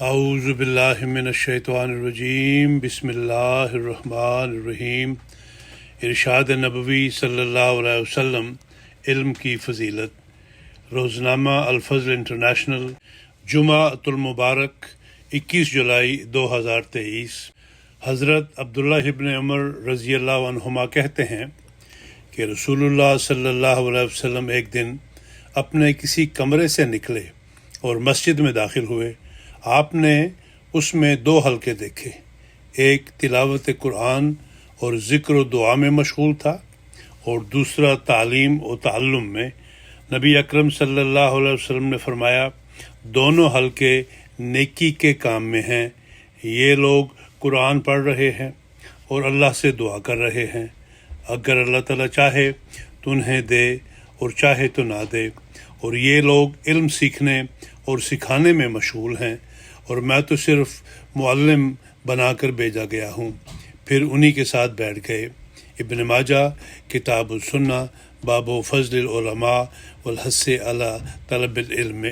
اعوذ باللہ من الشیطان الرجیم، بسم اللہ الرحمن الرحیم۔ ارشاد نبوی صلی اللہ علیہ وسلم، علم کی فضیلت۔ روزنامہ الفضل انٹرنیشنل، جمعۃ المبارک 21 جولائی 2023۔ حضرت عبداللہ ابن عمر رضی اللہ عنہما کہتے ہیں کہ رسول اللہ صلی اللہ علیہ وسلم ایک دن اپنے کسی کمرے سے نکلے اور مسجد میں داخل ہوئے۔ آپ نے اس میں 2 حلقے دیکھے، ایک تلاوت قرآن اور ذکر و دعا میں مشغول تھا اور دوسرا تعلیم و تعلم میں۔ نبی اکرم صلی اللہ علیہ وسلم نے فرمایا، دونوں حلقے نیکی کے کام میں ہیں۔ یہ لوگ قرآن پڑھ رہے ہیں اور اللہ سے دعا کر رہے ہیں، اگر اللہ تعالیٰ چاہے تو انہیں دے اور چاہے تو نہ دے، اور یہ لوگ علم سیکھنے اور سکھانے میں مشغول ہیں، اور میں تو صرف معلم بنا کر بھیجا گیا ہوں۔ پھر انہی کے ساتھ بیٹھ گئے۔ ابن ماجہ کتاب السنہ، باب فضل العلماء والحث علی طلب العلم۔